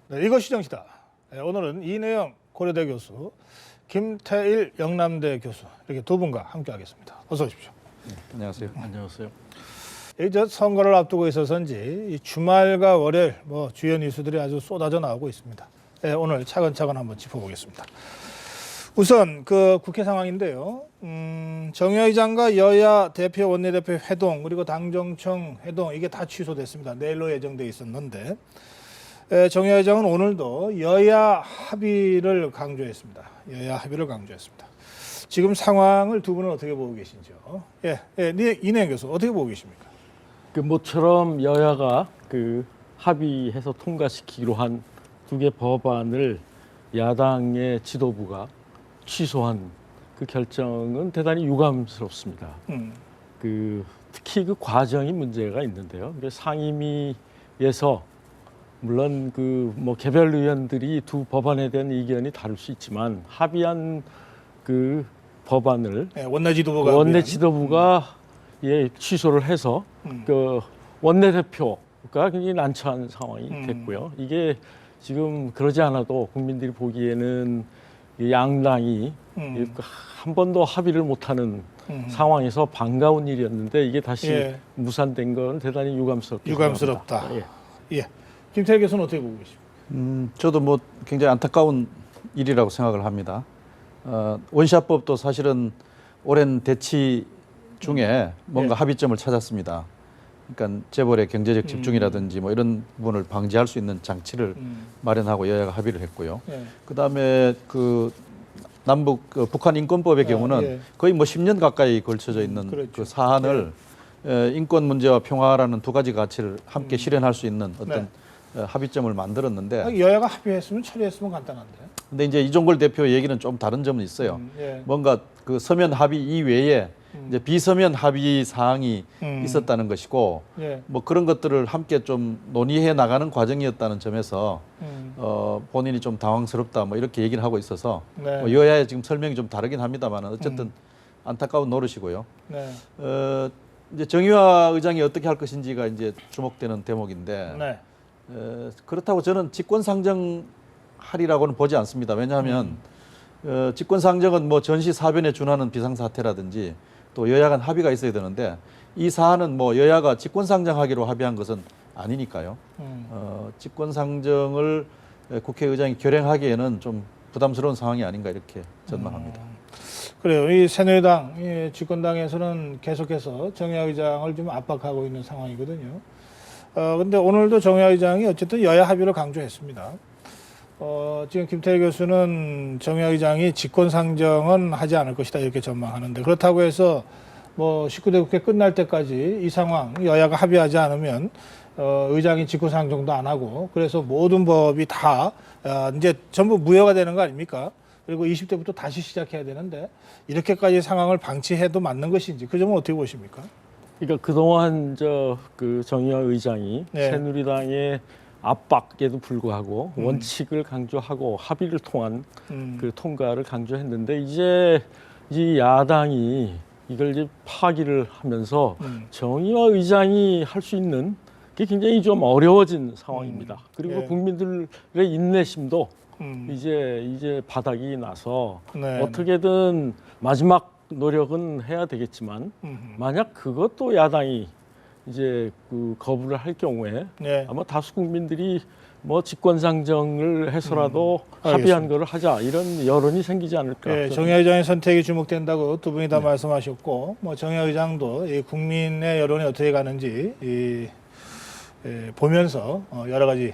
네, 이것이 정치다. 네, 오늘은 이내영 고려대 교수, 김태일 영남대 교수 이렇게 두 분과 함께하겠습니다. 어서 오십시오. 네, 안녕하세요. 안녕하세요. 이제 선거를 앞두고 있어서인지 이 주말과 월요일 주요 뉴스들이 아주 쏟아져 나오고 있습니다. 네, 오늘 차근차근 한번 짚어보겠습니다. 우선 그 국회 상황인데요. 정의장과 여야 대표 원내대표 회동 그리고 당정청 회동 이게 다 취소됐습니다. 내일로 예정돼 있었는데 정의장은 오늘도 여야 합의를 강조했습니다. 여야 합의를 강조했습니다. 지금 상황을 두 분은 어떻게 보고 계신지요? 이내영 교수 어떻게 보고 계십니까? 그 모처럼 여야가 합의해서 통과시키기로 한 두 개 법안을 야당의 지도부가 취소한 그 결정은 대단히 유감스럽습니다. 특히 그 과정이 문제가 있는데요. 상임위에서 물론 개별 의원들이 두 법안에 대한 의견이 다를 수 있지만 합의한 그 법안을 원내 지도부가 취소를 해서 그 원내대표가 굉장히 난처한 상황이 됐고요. 이게 지금 그러지 않아도 국민들이 보기에는 양당이 한 번도 합의를 못하는 상황에서 반가운 일이었는데 이게 다시 무산된 건 대단히 유감스럽다. 김태일 교수는 어떻게 보고 계십니까? 저도 굉장히 안타까운 일이라고 생각을 합니다. 원시합법도 사실은 오랜 대치 중에 뭔가 합의점을 찾았습니다. 그러니까 재벌의 경제적 집중이라든지 이런 부분을 방지할 수 있는 장치를 마련하고 여야가 합의를 했고요. 그다음에 남북 북한 인권법의 경우는 거의 10년 가까이 걸쳐져 있는 그 사안을 인권 문제와 평화라는 두 가지 가치를 함께 실현할 수 있는 어떤 합의점을 만들었는데 여야가 합의했으면 처리했으면 간단한데. 근데 이제 이종걸 대표 얘기는 좀 다른 점은 있어요. 뭔가 그 서면 합의 이외에 이제 비서면 합의 사항이 있었다는 것이고 그런 것들을 함께 좀 논의해 나가는 과정이었다는 점에서 본인이 좀 당황스럽다 이렇게 얘기를 하고 있어서 여야의 지금 설명이 좀 다르긴 합니다만 어쨌든 안타까운 노릇이고요. 이제 정의화 의장이 어떻게 할 것인지가 이제 주목되는 대목인데 그렇다고 저는 직권상정하리라고는 보지 않습니다. 왜냐하면 직권상정은 전시사변에 준하는 비상사태라든지 또 여야 간 합의가 있어야 되는데 이 사안은 여야가 직권상정하기로 합의한 것은 아니니까요. 직권상정을 국회의장이 결행하기에는 좀 부담스러운 상황이 아닌가 이렇게 전망합니다. 그래요. 이 새누리당, 이 집권당에서는 계속해서 정의화 의장을 좀 압박하고 있는 상황이거든요. 근데 오늘도 정의화 의장이 어쨌든 여야 합의를 강조했습니다. 지금 김태일 교수는 정의화 의장이 직권상정은 하지 않을 것이다 이렇게 전망하는데 그렇다고 해서 19대 국회 끝날 때까지 이 상황 여야가 합의하지 않으면 의장이 직권상정도 안 하고 그래서 모든 법이 다 이제 전부 무효가 되는 거 아닙니까? 그리고 20대부터 다시 시작해야 되는데 이렇게까지 상황을 방치해도 맞는 것인지 그 점은 어떻게 보십니까? 그러니까 그동안 정의화 의장이 새누리당의 압박에도 불구하고 원칙을 강조하고 합의를 통한 그 통과를 강조했는데 이제 이 야당이 이걸 이제 파기를 하면서 정의화 의장이 할 수 있는 게 굉장히 좀 어려워진 상황입니다. 그리고 국민들의 인내심도 이제 바닥이 나서 어떻게든 마지막 노력은 해야 되겠지만 만약 그것도 야당이 이제 거부를 할 경우에 아마 다수 국민들이 직권상정을 해서라도 합의한 거를 하자 이런 여론이 생기지 않을까. 정의화 의장의 선택이 주목된다고 두 분이 다 말씀하셨고 정의화 의장도 이 국민의 여론이 어떻게 가는지 보면서 여러 가지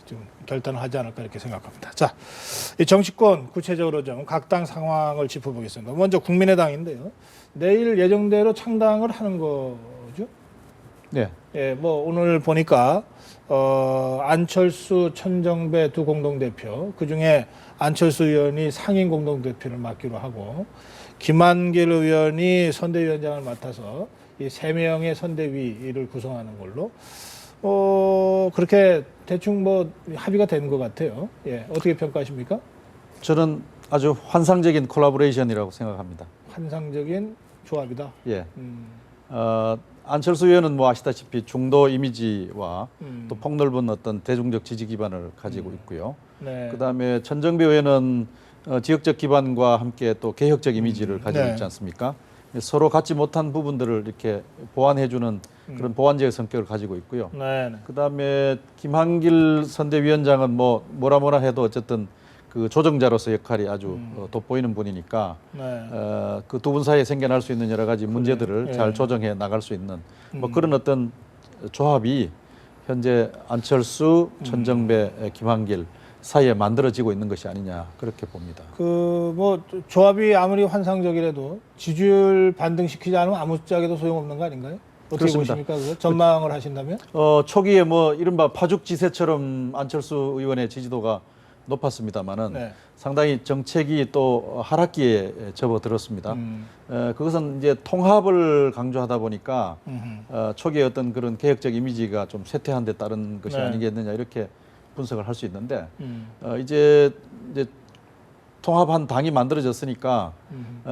좀 결단을 하지 않을까 이렇게 생각합니다. 자, 이 정치권 구체적으로 좀 각 당 상황을 짚어보겠습니다. 먼저 국민의당인데요. 내일 예정대로 창당을 하는 거죠? 네. 오늘 보니까 안철수, 천정배 두 공동대표, 그중에 안철수 의원이 상임 공동대표를 맡기로 하고 김한길 의원이 선대위원장을 맡아서 이 3명의 선대위를 구성하는 걸로 그렇게 대충 합의가 된 것 같아요. 어떻게 평가하십니까? 저는 아주 환상적인 콜라보레이션이라고 생각합니다. 환상적인 조합이다. 안철수 의원은 뭐 아시다시피 중도 이미지와 또 폭넓은 어떤 대중적 지지 기반을 가지고 있고요. 네. 그다음에 천정배 의원은 지역적 기반과 함께 또 개혁적 이미지를 가지고 있지 않습니까? 서로 갖지 못한 부분들을 이렇게 보완해주는 그런 보완제의 성격을 가지고 있고요. 네. 그다음에 김한길 선대위원장은 뭐라 해도 어쨌든 그 조정자로서 역할이 아주 돋보이는 분이니까 네. 그 두 분 사이에 생겨날 수 있는 여러 가지 문제들을 잘 조정해 나갈 수 있는 뭐 그런 어떤 조합이 현재 안철수, 천정배, 김한길 사이에 만들어지고 있는 것이 아니냐 그렇게 봅니다. 그 뭐 조합이 아무리 환상적이라도 지지율 반등시키지 않으면 아무짝에도 소용없는 거 아닌가요? 어떻게 그렇습니다. 보십니까? 그거? 전망을 하신다면? 초기에 뭐 이른바 파죽지세처럼 안철수 의원의 지지도가 높았습니다만은 네. 상당히 정책이 또 하락기에 접어들었습니다. 그것은 이제 통합을 강조하다 보니까 초기에 어떤 그런 개혁적 이미지가 좀 쇠퇴한 데 따른 것이 네. 아니겠느냐 이렇게 분석을 할 수 있는데 이제 통합한 당이 만들어졌으니까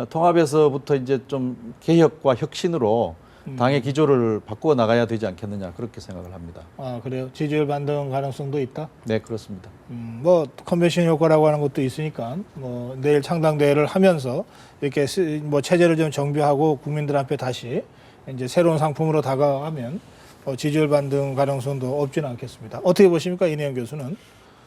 통합에서부터 이제 좀 개혁과 혁신으로 당의 기조를 바꾸어 나가야 되지 않겠느냐 그렇게 생각을 합니다. 아 그래요? 지지율 반등 가능성도 있다? 네 그렇습니다. 뭐 컨벤션 효과라고 하는 것도 있으니까 뭐 내일 창당대회를 하면서 이렇게 뭐 체제를 좀 정비하고 국민들한테 다시 이제 새로운 상품으로 다가가면 지지율 반등 가능성도 없지는 않겠습니다. 어떻게 보십니까 이내영 교수는?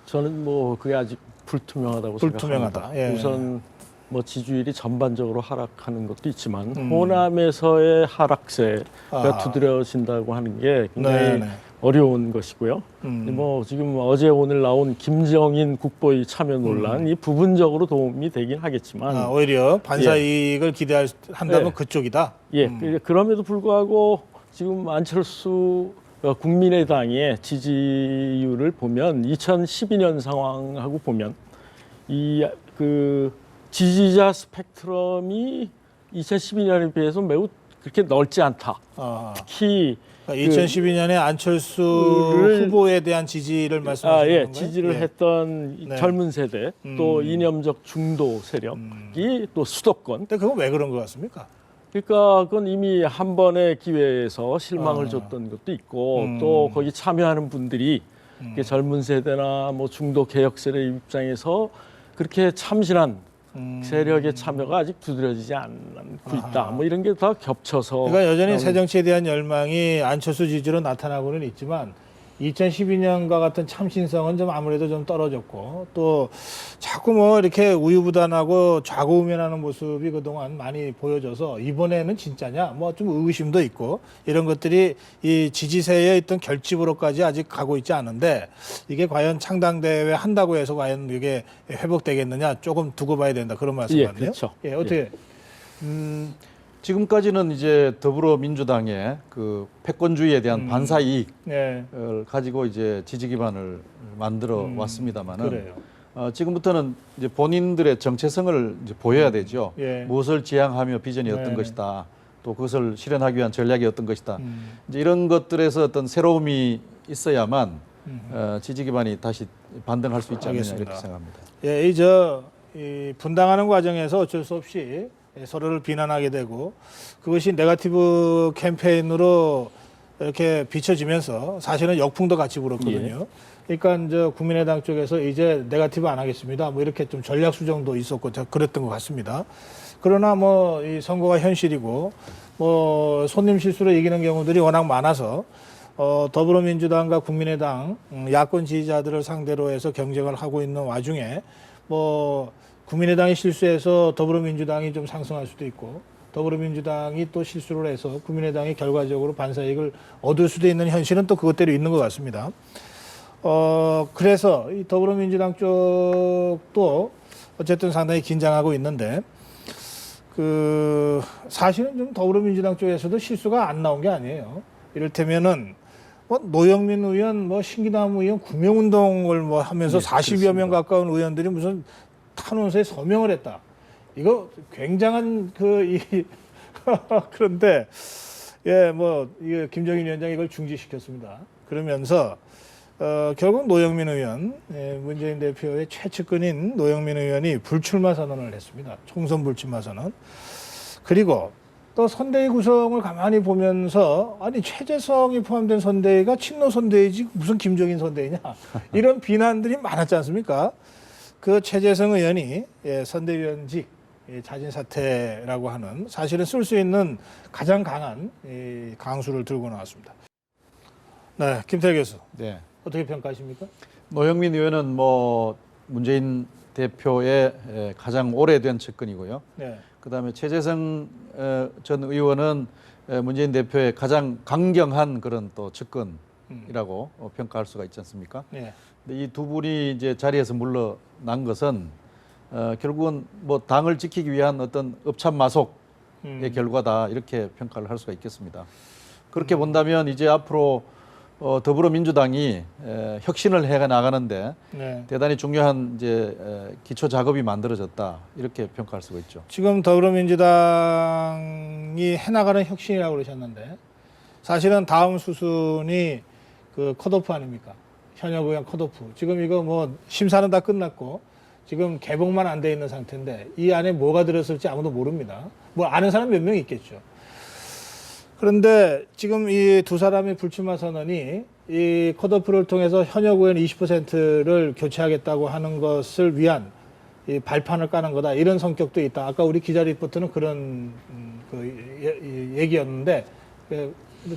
저는 뭐 그게 아직 불투명하다고 불투명하다. 생각합니다. 예. 우선 뭐 지지율이 전반적으로 하락하는 것도 있지만 호남에서의 하락세가 두드려진다고 하는 게 굉장히 어려운 것이고요. 뭐 지금 어제 오늘 나온 김정인 국보위 참여 논란 이 부분적으로 도움이 되긴 하겠지만 오히려 반사 이익을 기대한다면 그쪽이다. 예. 그럼에도 불구하고 지금 안철수 국민의당의 지지율을 보면 2012년 상황하고 보면 이 그 지지자 스펙트럼이 2012년에 비해서 매우 그렇게 넓지 않다. 특히 그러니까 2012년에 안철수 후보에 대한 지지를 말씀하시는 건가요? 지지를 했던 젊은 세대 또 이념적 중도 세력이 또 수도권. 근데 그건 왜 그런 것 같습니까? 그러니까 그건 이미 한 번의 기회에서 실망을 줬던 것도 있고 또 거기 참여하는 분들이 젊은 세대나 뭐 중도 개혁 세대 입장에서 그렇게 참신한 세력의 참여가 아직 두드러지지 않고 있다. 뭐 이런 게 다 겹쳐서. 그러니까 여전히 새 정치에 대한 열망이 안철수 지지로 나타나고는 있지만 2012년과 같은 참신성은 좀 아무래도 좀 떨어졌고 또 자꾸 뭐 이렇게 우유부단하고 좌고우면하는 모습이 그동안 많이 보여져서 이번에는 진짜냐 뭐 좀 의구심도 있고 이런 것들이 이 지지세에 있던 결집으로까지 아직 가고 있지 않은데 이게 과연 창당대회 한다고 해서 과연 이게 회복되겠느냐 조금 두고 봐야 된다 그런 말씀 같네요. 그렇죠. 예, 어떻게 지금까지는 이제 더불어민주당의 그 패권주의에 대한 반사 이익을 가지고 이제 지지 기반을 만들어 왔습니다만은 지금부터는 이제 본인들의 정체성을 이제 보여야 되죠. 무엇을 지향하며 비전이 어떤 것이다. 또 그것을 실현하기 위한 전략이 어떤 것이다. 이제 이런 것들에서 어떤 새로움이 있어야만 지지 기반이 다시 반등할 수 있지 않느냐 이렇게 생각합니다. 예, 이 분당하는 과정에서 어쩔 수 없이 서로를 비난하게 되고 그것이 네거티브 캠페인으로 이렇게 비춰지면서 사실은 역풍도 같이 불었거든요. 그러니까 이제 국민의당 쪽에서 이제 네거티브 안 하겠습니다. 뭐 이렇게 좀 전략 수정도 있었고 그랬던 것 같습니다. 그러나 뭐 이 선거가 현실이고 뭐 손님 실수로 이기는 경우들이 워낙 많아서 더불어민주당과 국민의당 야권 지지자들을 상대로 해서 경쟁을 하고 있는 와중에 뭐 국민의당이 실수해서 더불어민주당이 좀 상승할 수도 있고 더불어민주당이 또 실수를 해서 국민의당이 결과적으로 반사이익을 얻을 수도 있는 현실은 또 그것대로 있는 것 같습니다. 그래서 이 더불어민주당 쪽도 어쨌든 상당히 긴장하고 있는데 그 사실은 좀 더불어민주당 쪽에서도 실수가 안 나온 게 아니에요. 이를테면은 뭐 노영민 의원, 뭐 신기남 의원 구명운동을 뭐 하면서 40여 명 가까운 의원들이 무슨 탄원서에 서명을 했다. 이거 굉장한 그런데 뭐 이게 김정인 위원장이 이걸 중지시켰습니다. 그러면서 결국 노영민 의원, 문재인 대표의 최측근인 노영민 의원이 불출마 선언을 했습니다. 총선 불출마 선언. 그리고 또 선대위 구성을 가만히 보면서 아니 최재성이 포함된 선대위가 친노 선대위지 무슨 김종인 선대위냐 이런 비난들이 많았지 않습니까? 그 최재성 의원이 선대위원직 자진 사퇴라고 하는 사실은 쓸 수 있는 가장 강한 강수를 들고 나왔습니다. 네, 김태일 교수. 네. 어떻게 평가하십니까? 노영민 의원은 뭐 문재인 대표의 가장 오래된 측근이고요. 네. 그다음에 최재성 전 의원은 문재인 대표의 가장 강경한 그런 또 측근이라고 평가할 수가 있지 않습니까? 네. 근데 이 두 분이 이제 자리에서 물러난 것은 결국은 뭐 당을 지키기 위한 어떤 읍참마속의 결과다 이렇게 평가를 할 수가 있겠습니다. 그렇게 본다면 이제 앞으로 더불어민주당이 혁신을 해 나가는데 네. 대단히 중요한 이제 기초 작업이 만들어졌다 이렇게 평가할 수가 있죠. 지금 더불어민주당이 해나가는 혁신이라고 그러셨는데 사실은 다음 수순이 그 컷오프 아닙니까? 현역 의원 컷오프. 지금 이거 뭐 심사는 다 끝났고 지금 개봉만 안 돼 있는 상태인데 이 안에 뭐가 들었을지 아무도 모릅니다. 뭐 아는 사람 몇 명 있겠죠. 그런데 지금 이 두 사람의 불출마 선언이 이 컷오프를 통해서 현역 의원 20%를 교체하겠다고 하는 것을 위한 이 발판을 까는 거다 이런 성격도 있다. 아까 우리 기자 리포트는 그런 얘기였는데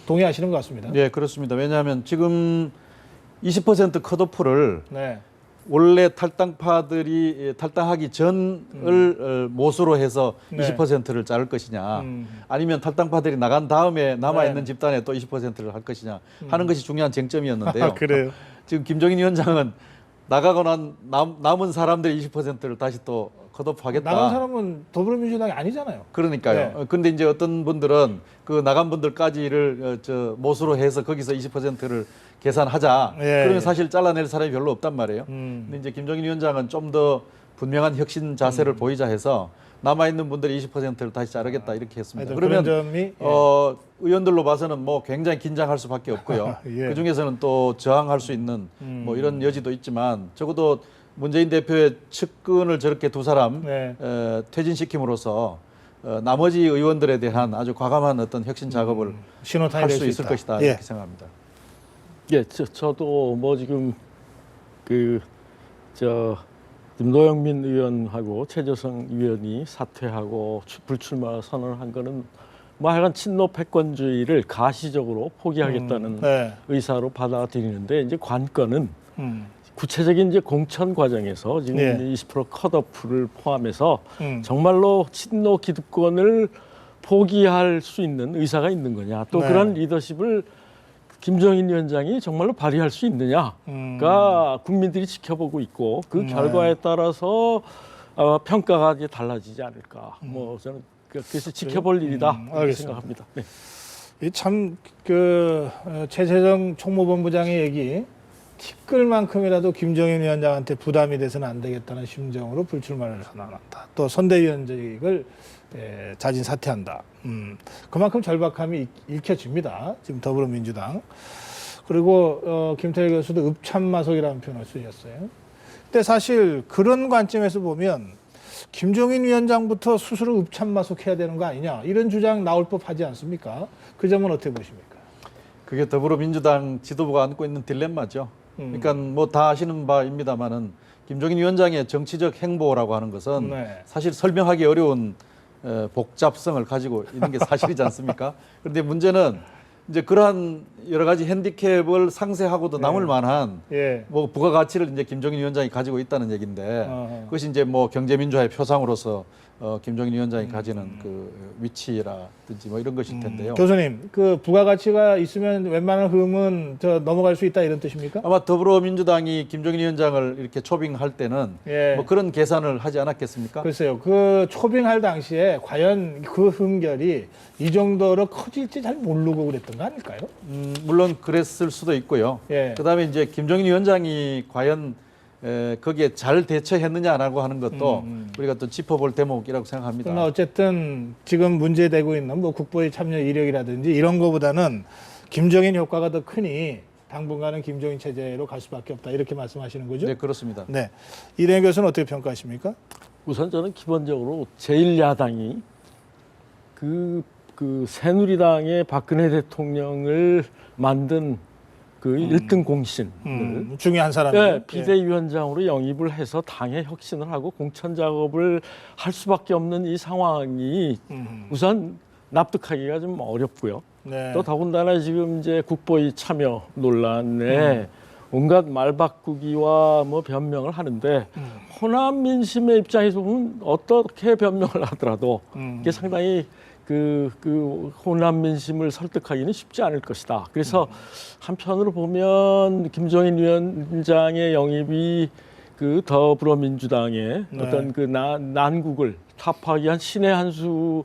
동의하시는 것 같습니다. 네, 그렇습니다. 왜냐하면 지금 20% 컷오프를 네. 원래 탈당파들이 탈당하기 전을 모수로 해서 네. 20%를 자를 것이냐 아니면 탈당파들이 나간 다음에 남아있는 네. 집단에 또 20%를 할 것이냐 하는 것이 중요한 쟁점이었는데요. 아, 그래요? 지금 김종인 위원장은 나가고 난 남은 사람들의 20%를 다시 또 컷오프하겠다. 나간 사람은 더불어민주당이 아니잖아요. 그러니까요. 근데 이제 어떤 분들은 그 나간 분들까지를 모수로 해서 거기서 20%를 계산하자. 예, 그러면 예. 사실 잘라낼 사람이 별로 없단 말이에요. 근데 이제 김종인 위원장은 좀 더 분명한 혁신 자세를 보이자 해서 남아 있는 분들이 20%를 다시 자르겠다 이렇게 했습니다. 그러면 그러면 점이 의원들로 봐서는 뭐 굉장히 긴장할 수밖에 없고요. 예. 그 중에서는 또 저항할 수 있는 뭐 이런 여지도 있지만 적어도 문재인 대표의 측근을 저렇게 두 사람 네. 퇴진시킴으로써 나머지 의원들에 대한 아주 과감한 어떤 혁신 작업을 신호탄이 할 될 수 수 있을 있다. 것이다 예. 이렇게 생각합니다. 예, 저도 뭐 지금 노영민 의원하고 최재성 의원이 사퇴하고 불출마 선언한 거는 뭐 하여간 친노 패권주의를 가시적으로 포기하겠다는 네. 의사로 받아들이는데 이제 관건은 구체적인 이제 공천 과정에서 지금 예. 20% 컷오프를 포함해서 정말로 정말로 친노 기득권을 포기할 수 있는 의사가 있는 거냐, 또 네. 그런 리더십을 김종인 위원장이 정말로 발휘할 수 있느냐가 국민들이 지켜보고 있고 그 결과에 따라서 평가가 이제 달라지지 않을까. 뭐 저는 그래서 지켜볼 일이다 이렇게 생각합니다. 네. 참그 최재성 총무본부장의 얘기 티끌만큼이라도 김종인 위원장한테 부담이 돼서는 안 되겠다는 심정으로 불출마를 선언한다. 또 선대위원직을 자진 사퇴한다. 그만큼 절박함이 읽혀집니다. 지금 더불어민주당. 그리고 김태일 교수도 읍참마속이라는 표현을 쓰셨어요. 근데 사실 그런 관점에서 보면 김종인 위원장부터 스스로 읍참마속해야 되는 거 아니냐 이런 주장 나올 법하지 않습니까? 그 점은 어떻게 보십니까? 그게 더불어민주당 지도부가 안고 있는 딜레마죠. 그러니까 뭐 다 아시는 바입니다만은 김종인 위원장의 정치적 행보라고 하는 것은 네. 사실 설명하기 어려운 복잡성을 가지고 있는 게 사실이지 않습니까? 그런데 문제는 이제 그러한 여러 가지 핸디캡을 상쇄하고도 남을 만한 예. 뭐 부가가치를 이제 김종인 위원장이 가지고 있다는 얘기인데 그것이 이제 뭐 경제민주화의 표상으로서 김종인 위원장이 가지는 그 위치라든지 뭐 이런 것일 텐데요. 교수님, 그 부가가치가 있으면 웬만한 흠은 넘어갈 수 있다 이런 뜻입니까? 아마 더불어민주당이 김종인 위원장을 이렇게 초빙할 때는 예. 뭐 그런 계산을 하지 않았겠습니까? 글쎄요, 그 초빙할 당시에 과연 그 흠결이 이 정도로 커질지 잘 모르고 그랬던 거 아닐까요? 물론 그랬을 수도 있고요. 예. 그다음에 이제 김종인 위원장이 과연 거기에 잘 대처했느냐라고 하는 것도 우리가 또 짚어볼 대목이라고 생각합니다. 그러나 어쨌든 지금 문제되고 있는 뭐 국보의 참여 이력이라든지 이런 거보다는 김종인 효과가 더 크니 당분간은 김종인 체제로 갈 수밖에 없다 이렇게 말씀하시는 거죠? 네, 그렇습니다. 네, 이대영 교수는 어떻게 평가하십니까? 우선 저는 기본적으로 제1야당이 그 그 새누리당의 박근혜 대통령을 만든 그 1등 공신을 중요한 사람. 네, 비대위원장으로 영입을 해서 당의 혁신을 하고 공천 작업을 할 수밖에 없는 이 상황이 우선 납득하기가 좀 어렵고요. 네. 또 더군다나 지금 이제 국보위 참여 논란에 온갖 말바꾸기와 뭐 변명을 하는데 호남 민심의 입장에서 보면 어떻게 변명을 하더라도 이게 상당히 그 호남 민심을 설득하기는 쉽지 않을 것이다. 그래서 한편으로 보면 김종인 위원장의 영입이 그 더불어민주당의 네. 어떤 그 난국을 타파하기 위한 신의 한 수로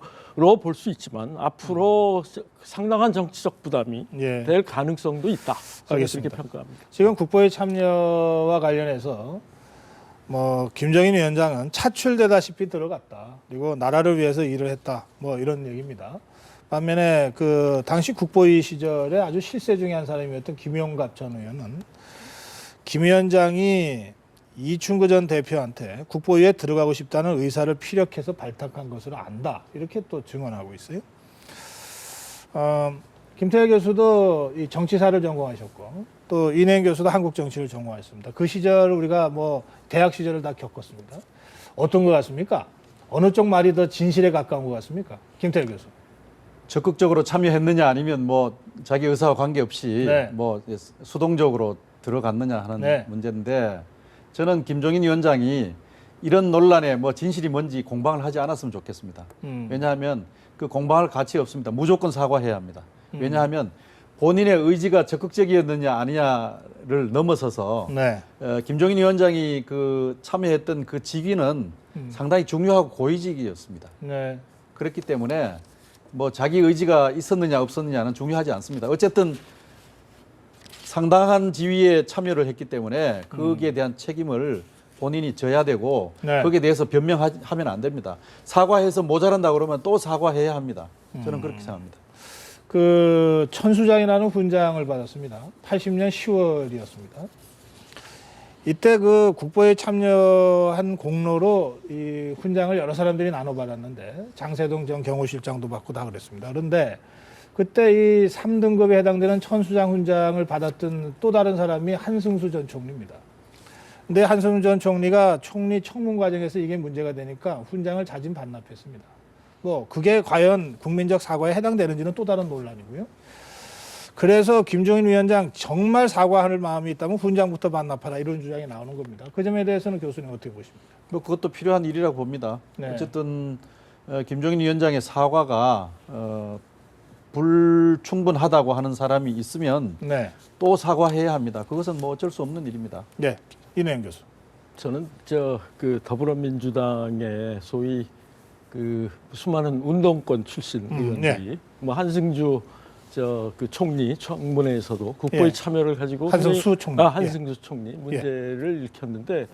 볼 수 있지만 앞으로 상당한 정치적 부담이 예. 될 가능성도 있다. 저는 알겠습니다. 그렇게 평가합니다. 지금 국보의 참여와 관련해서 뭐 김정인 위원장은 차출되다시피 들어갔다. 그리고 나라를 위해서 일을 했다. 뭐 이런 얘기입니다. 반면에 그 당시 국보위 시절에 아주 실세 중에 한 사람이었던 김용갑 전 의원은 김 위원장이 이충구 전 대표한테 국보위에 들어가고 싶다는 의사를 피력해서 발탁한 것으로 안다. 이렇게 또 증언하고 있어요. 김태일 교수도 이 정치사를 전공하셨고 또 이내인 교수도 한국 정치를 전공하셨습니다. 그 시절 우리가 뭐 대학 시절을 다 겪었습니다. 어떤 것 같습니까? 어느 쪽 말이 더 진실에 가까운 것 같습니까? 김태일 교수. 적극적으로 참여했느냐 아니면 뭐 자기 의사와 관계없이 네. 뭐 수동적으로 들어갔느냐 하는 네. 문제인데 저는 김종인 위원장이 이런 논란에 뭐 진실이 뭔지 공방을 하지 않았으면 좋겠습니다. 왜냐하면 그 공방할 가치 없습니다. 무조건 사과해야 합니다. 왜냐하면 본인의 의지가 적극적이었느냐 아니냐를 넘어서서 네. 김종인 위원장이 그 참여했던 그 직위는 상당히 중요하고 고위직이었습니다. 네. 그렇기 때문에 뭐 자기 의지가 있었느냐 없었느냐는 중요하지 않습니다. 어쨌든 상당한 지위에 참여를 했기 때문에 거기에 대한 책임을 본인이 져야 되고 네. 거기에 대해서 변명하면 안 됩니다. 사과해서 모자란다 그러면 또 사과해야 합니다. 저는 그렇게 생각합니다. 그 천수장이라는 훈장을 받았습니다. 80년 10월이었습니다. 이때 그 국보에 참여한 공로로 이 훈장을 여러 사람들이 나눠 받았는데 장세동 전 경호실장도 받고 다 그랬습니다. 그런데 그때 이 3등급에 해당되는 천수장 훈장을 받았던 또 다른 사람이 한승수 전 총리입니다. 근데 한승수 전 총리가 총리 청문 과정에서 이게 문제가 되니까 훈장을 자진 반납했습니다. 뭐 그게 과연 국민적 사과에 해당되는지는 또 다른 논란이고요. 그래서 김종인 위원장 정말 사과할 마음이 있다면 훈장부터 반납하라 이런 주장이 나오는 겁니다. 그 점에 대해서는 교수님 어떻게 보십니까? 뭐 그것도 필요한 일이라고 봅니다. 네. 어쨌든 김종인 위원장의 사과가 불충분하다고 하는 사람이 있으면 네. 또 사과해야 합니다. 그것은 뭐 어쩔 수 없는 일입니다. 네. 이내영 교수. 저는 그 더불어민주당의 소위 그 수많은 운동권 출신 의원들이 네. 뭐 한승주 그 총리 청문회에서도 국보에 예. 참여를 가지고 한승수 총리. 한승수 총리 문제를 일으켰는데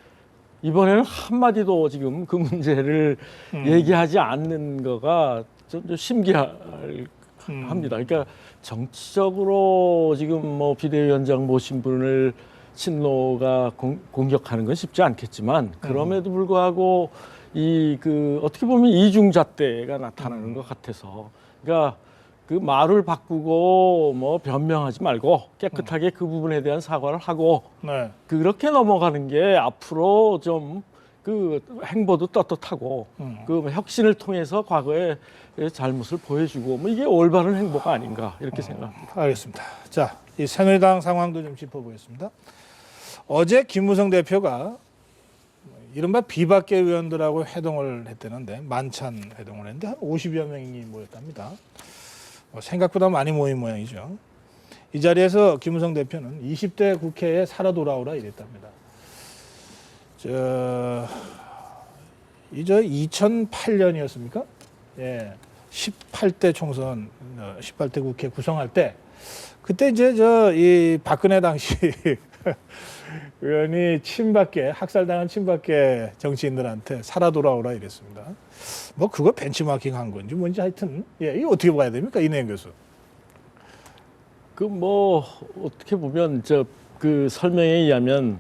이번에는 한 마디도 지금 그 문제를 얘기하지 않는 거가 좀 심기합니다. 그러니까 정치적으로 지금 뭐 비대위원장 모신 분을 친노가 공격하는 건 쉽지 않겠지만 그럼에도 불구하고 어떻게 보면 이중잣대가 나타나는 것 같아서 그러니까 그 말을 바꾸고 뭐 변명하지 말고 깨끗하게 그 부분에 대한 사과를 하고 네. 그렇게 넘어가는 게 앞으로 좀 그 행보도 떳떳하고 그 혁신을 통해서 과거의 잘못을 보여주고 뭐 이게 올바른 행보가 아닌가 이렇게 생각합니다. 알겠습니다. 자, 이 새누리당 상황도 좀 짚어보겠습니다. 어제 김무성 대표가 이른바 비박계 의원들하고 회동을 했다는데 만찬 회동을 했는데 한 50여 명이 모였답니다. 생각보다 많이 모인 모양이죠. 이 자리에서 김무성 대표는 20대 국회에 살아 돌아오라 이랬답니다. 이제 2008년이었습니까? 예, 18대 총선, 18대 국회 구성할 때 그때 이제 이 박근혜 당시 의원이 학살당한 친박계 정치인들한테 살아 돌아오라 이랬습니다. 뭐 그거 벤치마킹 한 건지 뭔지 하여튼 이거 어떻게 봐야 됩니까, 이내영 교수? 그 뭐 어떻게 보면 그 설명에 의하면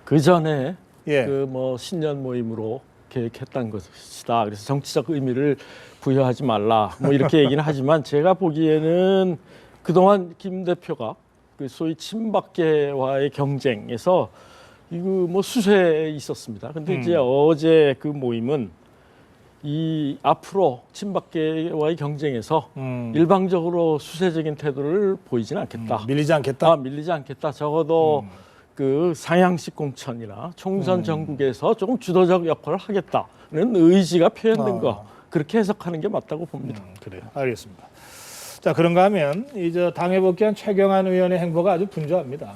그 전에 예. 그 뭐 신년 모임으로 계획했다는 것이다. 그래서 정치적 의미를 부여하지 말라. 뭐 이렇게 얘기는 하지만 제가 보기에는 그동안 김 대표가 그 소위 친박계와의 경쟁에서 이거 뭐 수세에 있었습니다. 근데 이제 어제 그 모임은 이 앞으로 친박계와의 경쟁에서 일방적으로 수세적인 태도를 보이지는 않겠다. 밀리지 않겠다. 밀리지 않겠다. 적어도 그 상향식 공천이나 총선 전국에서 조금 주도적 역할을 하겠다는 의지가 표현된 거 그렇게 해석하는 게 맞다고 봅니다. 그래요. 알겠습니다. 자, 그런가 하면 이제 당에 복귀한 최경환 의원의 행보가 아주 분주합니다.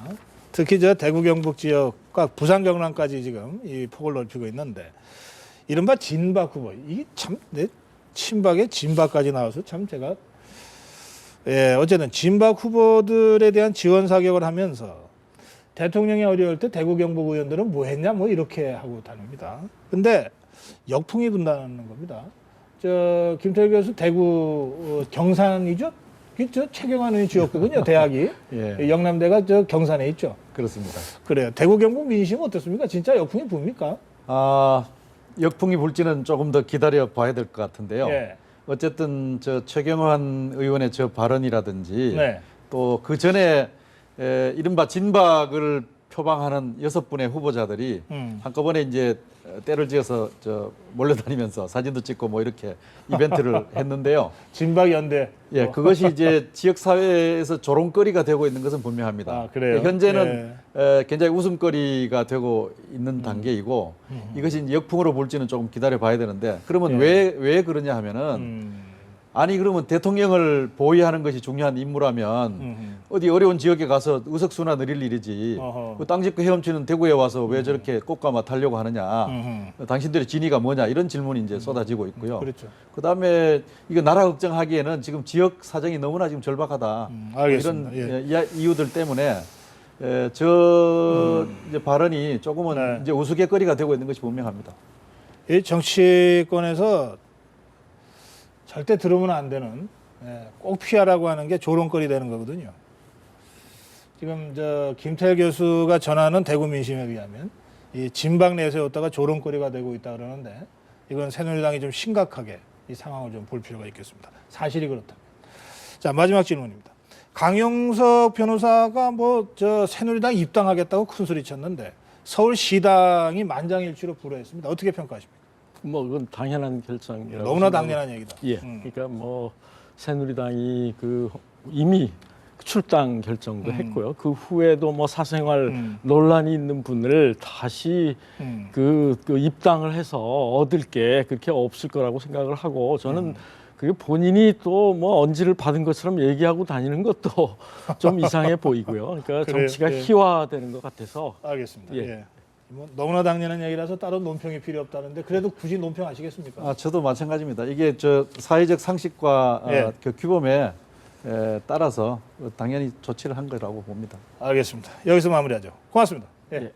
특히 저 대구 경북 지역과 부산 경남까지 지금 이 폭을 넓히고 있는데 이른바 진박 후보 이게 참 내 친박의 진박까지 나와서 참 제가 어쨌든 진박 후보들에 대한 지원 사격을 하면서 대통령이 어려울 때 대구 경북 의원들은 뭐 했냐 뭐 이렇게 하고 다닙니다. 근데 역풍이 분다는 겁니다. 저 김태일 교수 대구 경산이죠? 저 최경환 의원 지역구군요. 대학이 예. 영남대가 저 경산에 있죠. 그렇습니다. 그래요. 대구 경북 민심 어떻습니까? 진짜 역풍이 붑니까? 역풍이 불지는 조금 더 기다려 봐야 될 것 같은데요. 예. 어쨌든 저 최경환 의원의 저 발언이라든지 네. 또 그 전에 이른바 진박을 표방하는 6분의 후보자들이 한꺼번에 이제 때를 지어서 저 몰려다니면서 사진도 찍고 뭐 이렇게 이벤트를 했는데요. 진박 연대. 예, 그것이 이제 지역 사회에서 조롱거리가 되고 있는 것은 분명합니다. 그래요? 현재는 굉장히 웃음거리가 되고 있는 단계이고 이것이 이제 역풍으로 불지는 조금 기다려 봐야 되는데 그러면 왜 그러냐 하면은 아니 그러면 대통령을 보위하는 것이 중요한 임무라면 어디 어려운 지역에 가서 의석수나 누릴 일이지 그 땅 짓고 헤엄치는 대구에 와서 왜 저렇게 꽃가마 타려고 하느냐 당신들의 진위가 뭐냐 이런 질문이 이제 쏟아지고 있고요. 그렇죠. 그다음에 이거 나라 걱정하기에는 지금 지역 사정이 너무나 지금 절박하다. 알겠습니다. 이런 이유들 때문에 저 이제 발언이 조금은 이제 우스갯거리가 되고 있는 것이 분명합니다. 이 정치권에서 절대 들으면 안 되는 꼭 피하라고 하는 게 조롱거리 되는 거거든요. 지금 저 김태일 교수가 전하는 대구 민심에 의하면 이 진박 내세웠다가 조롱거리가 되고 있다 그러는데 이건 새누리당이 좀 심각하게 이 상황을 좀 볼 필요가 있겠습니다. 사실이 그렇다면. 자, 마지막 질문입니다. 강용석 변호사가 뭐 저 새누리당 입당하겠다고 큰 소리 쳤는데 서울시당이 만장일치로 불허했습니다. 어떻게 평가하십니까? 뭐 이건 당연한 결정이라고 너무나 당연한 얘기다. 예. 그러니까 뭐 새누리당이 그 이미 출당 결정도 했고요. 그 후에도 뭐 사생활 논란이 있는 분을 다시 그 입당을 해서 얻을 게 그렇게 없을 거라고 생각을 하고 저는 그게 본인이 또 뭐 언지를 받은 것처럼 얘기하고 다니는 것도 좀 이상해 보이고요. 그러니까 그래요. 정치가 희화되는 것 같아서. 알겠습니다. 예. 예. 뭐 너무나 당연한 얘기라서 따로 논평이 필요 없다는데 그래도 굳이 논평하시겠습니까? 저도 마찬가지입니다. 이게 저 사회적 상식과 그 규범에 따라서 당연히 조치를 한 거라고 봅니다. 알겠습니다. 여기서 마무리하죠. 고맙습니다. 예. 예.